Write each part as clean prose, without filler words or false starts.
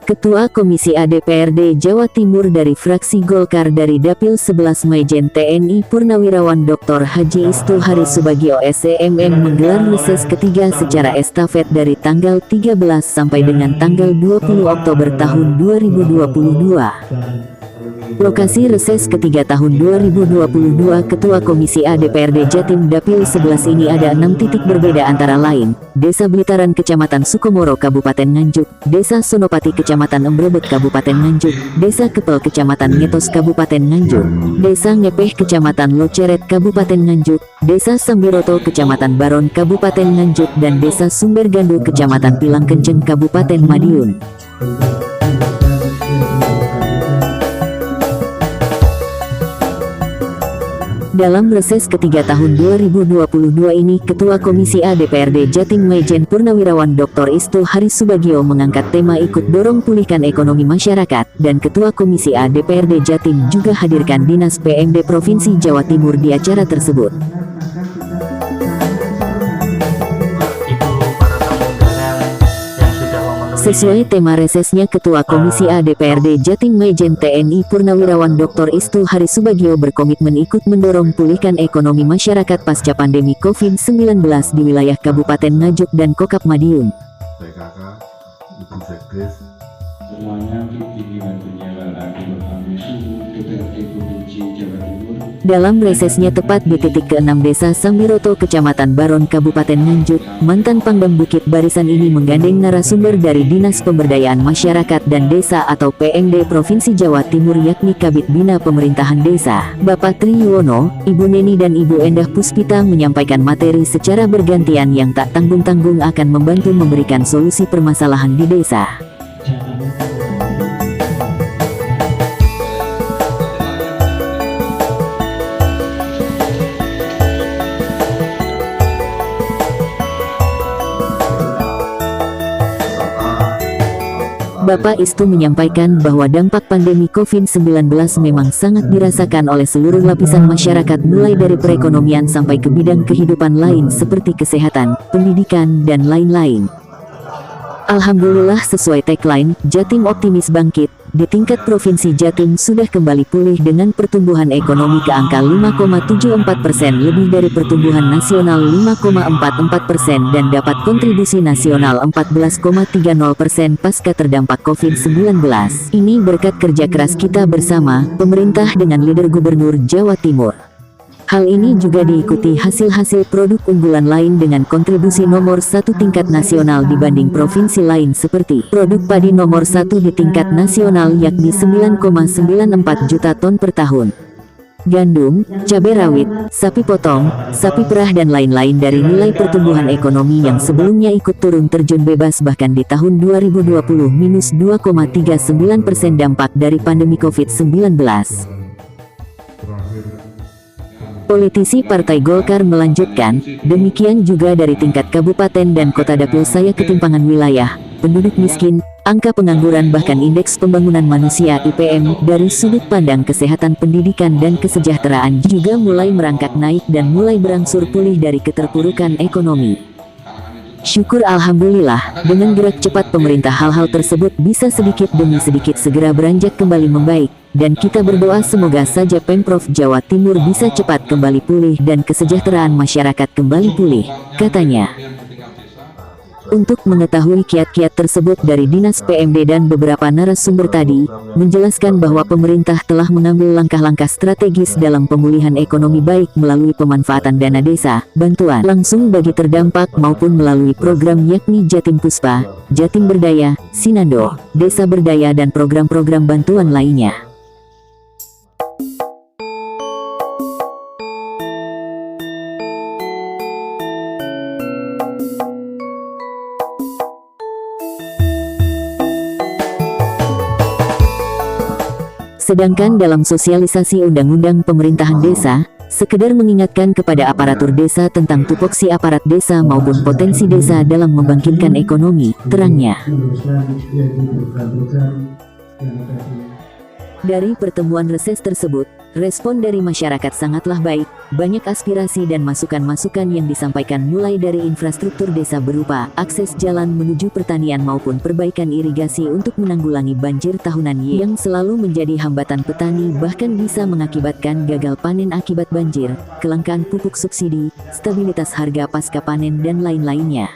Ketua Komisi A DPRD Jawa Timur dari fraksi Golkar dari Dapil 11 Majen TNI Purnawirawan Dr. Haji Istu Hari Subagio SEMM menggelar reses ketiga secara estafet dari tanggal 13 sampai dengan tanggal 20 Oktober tahun 2022. Lokasi reses ketiga tahun 2022 Ketua Komisi A DPRD Jatim Dapil 11 ini ada 6 titik berbeda antara lain: Desa Blitaran Kecamatan Sukomoro Kabupaten Nganjuk, Desa Sonopati Kecamatan Embrebek Kabupaten Nganjuk, Desa Kepel Kecamatan Ngetos Kabupaten Nganjuk, Desa Ngepeh Kecamatan Loceret Kabupaten Nganjuk, Desa Sambiroto Kecamatan Baron Kabupaten Nganjuk, dan Desa Sumbergandu Kecamatan Pilangkenceng Kabupaten Madiun. Dalam reses ketiga tahun 2022 ini, Ketua Komisi A DPRD Jatim Majen Purnawirawan Dr. Istu Hari Subagio mengangkat tema ikut dorong pulihkan ekonomi masyarakat, dan Ketua Komisi A DPRD Jatim juga hadirkan Dinas PMD Provinsi Jawa Timur di acara tersebut. Sesuai tema resesnya, Ketua Komisi A DPRD Jatim Majen TNI Purnawirawan Dr. Istu Hari Subagio berkomitmen ikut mendorong pulihkan ekonomi masyarakat pasca pandemi COVID-19 di wilayah Kabupaten Nganjuk dan Kokap Madiun. PKK, Ibu Sekdes, semuanya dibantunya lagi bersama DPRD Provinsi Jawa Timur. Dalam resesnya tepat di titik ke-6 Desa Sambiroto Kecamatan Baron Kabupaten Nganjuk, mantan Pangdam Bukit Barisan ini menggandeng narasumber dari Dinas Pemberdayaan Masyarakat dan Desa atau PMD Provinsi Jawa Timur, yakni Kabid Bina Pemerintahan Desa, Bapak Tri Yuwono, Ibu Neni dan Ibu Endah Puspita, menyampaikan materi secara bergantian yang tak tanggung-tanggung akan membantu memberikan solusi permasalahan di desa. Bapak Istu menyampaikan bahwa dampak pandemi COVID-19 memang sangat dirasakan oleh seluruh lapisan masyarakat, mulai dari perekonomian sampai ke bidang kehidupan lain seperti kesehatan, pendidikan, dan lain-lain. Alhamdulillah, sesuai tagline, Jatim Optimis Bangkit, di tingkat Provinsi Jatim sudah kembali pulih dengan pertumbuhan ekonomi ke angka 5,74%, lebih dari pertumbuhan nasional 5,44%, dan dapat kontribusi nasional 14,30% pasca terdampak COVID-19. Ini berkat kerja keras kita bersama, pemerintah dengan leader Gubernur Jawa Timur. Hal ini juga diikuti hasil-hasil produk unggulan lain dengan kontribusi nomor 1 tingkat nasional dibanding provinsi lain, seperti produk padi nomor 1 di tingkat nasional yakni 9,94 juta ton per tahun, gandum, cabai rawit, sapi potong, sapi perah, dan lain-lain. Dari nilai pertumbuhan ekonomi yang sebelumnya ikut turun terjun bebas bahkan di tahun 2020 minus 2,39% dampak dari pandemi COVID-19. Politisi Partai Golkar melanjutkan, demikian juga dari tingkat kabupaten dan kota. Dapil saya ketimpangan wilayah, penduduk miskin, angka pengangguran, bahkan indeks pembangunan manusia IPM, dari sudut pandang kesehatan, pendidikan, dan kesejahteraan juga mulai merangkak naik dan mulai berangsur pulih dari keterpurukan ekonomi. Syukur alhamdulillah, dengan gerak cepat pemerintah hal-hal tersebut bisa sedikit demi sedikit segera beranjak kembali membaik, dan kita berdoa semoga saja Pemprov Jawa Timur bisa cepat kembali pulih dan kesejahteraan masyarakat kembali pulih, katanya. Untuk mengetahui kiat-kiat tersebut dari Dinas PMD dan beberapa narasumber tadi, menjelaskan bahwa pemerintah telah mengambil langkah-langkah strategis dalam pemulihan ekonomi, baik melalui pemanfaatan dana desa, bantuan langsung bagi terdampak, maupun melalui program yakni Jatim Puspa, Jatim Berdaya, Sinando, Desa Berdaya, dan program-program bantuan lainnya. Sedangkan dalam sosialisasi Undang-Undang Pemerintahan Desa, sekedar mengingatkan kepada aparatur desa tentang tupoksi aparat desa maupun potensi desa dalam membangkitkan ekonomi, terangnya. Dari pertemuan reses tersebut, Respon dari masyarakat sangatlah baik, banyak aspirasi dan masukan-masukan yang disampaikan mulai dari infrastruktur desa berupa akses jalan menuju pertanian maupun perbaikan irigasi untuk menanggulangi banjir tahunan yang selalu menjadi hambatan petani bahkan bisa mengakibatkan gagal panen akibat banjir, kelangkaan pupuk subsidi, stabilitas harga pasca panen dan lain-lainnya.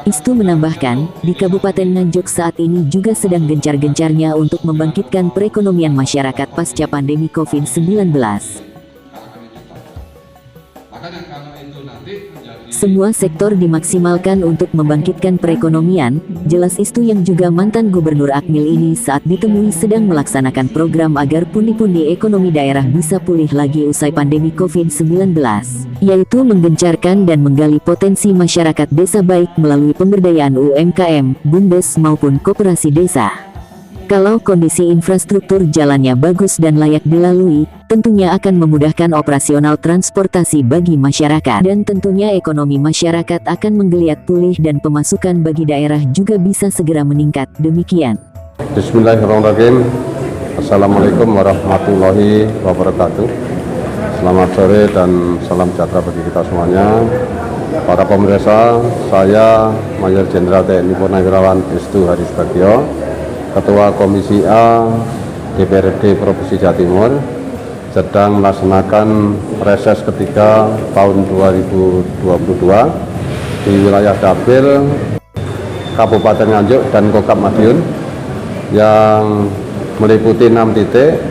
Istu menambahkan, di Kabupaten Nganjuk saat ini juga sedang gencar-gencarnya untuk membangkitkan perekonomian masyarakat pasca pandemi COVID-19. Semua sektor dimaksimalkan untuk membangkitkan perekonomian, jelas Istu yang juga mantan Gubernur Akmil ini saat ditemui sedang melaksanakan program agar pundi-pundi ekonomi daerah bisa pulih lagi usai pandemi COVID-19, yaitu menggencarkan dan menggali potensi masyarakat desa baik melalui pemberdayaan UMKM, BUMDes maupun koperasi desa. Kalau kondisi infrastruktur jalannya bagus dan layak dilalui, tentunya akan memudahkan operasional transportasi bagi masyarakat dan tentunya ekonomi masyarakat akan menggeliat pulih dan pemasukan bagi daerah juga bisa segera meningkat. Demikian. Bismillahirrahmanirrahim. Assalamualaikum warahmatullahi wabarakatuh. Selamat sore dan salam sejahtera bagi kita semuanya. Para pemirsa, saya Mayor Jenderal TNI Purnawirawan Istu Hadi Subagio, Ketua Komisi A DPRD Provinsi Jawa Timur, sedang melaksanakan reses ketiga tahun 2022 di wilayah Dapil Kabupaten Nganjuk dan Kokap Madiun yang meliputi 6 titik.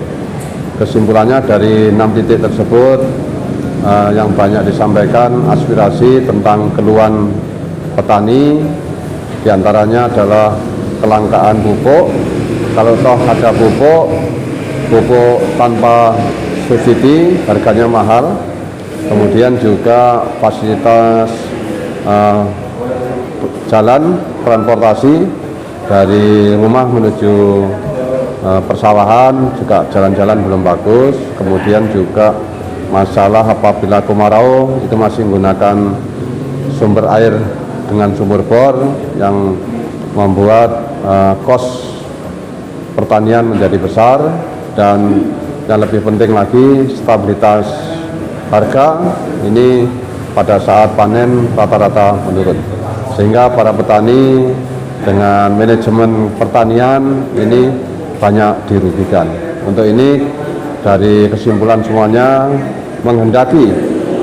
Kesimpulannya dari 6 titik tersebut yang banyak disampaikan aspirasi tentang keluhan petani, diantaranya adalah kelangkaan pupuk. Kalau toh ada pupuk tanpa subsidi harganya mahal. Kemudian juga fasilitas jalan transportasi dari rumah menuju persawahan juga jalan-jalan belum bagus. Kemudian juga masalah apabila kemarau itu masih menggunakan sumber air dengan sumur bor yang membuat kos pertanian menjadi besar, dan yang lebih penting lagi stabilitas harga ini pada saat panen rata-rata menurun, sehingga para petani dengan manajemen pertanian ini banyak dirugikan. Untuk ini dari kesimpulan semuanya menghendaki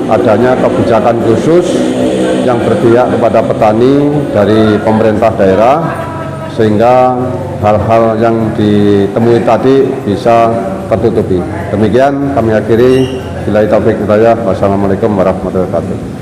adanya kebijakan khusus yang berpihak kepada petani dari pemerintah daerah sehingga hal-hal yang ditemui tadi bisa tertutupi. Demikian kami akhiri. Billahi taufiq hidayah. Wassalamualaikum warahmatullahi wabarakatuh.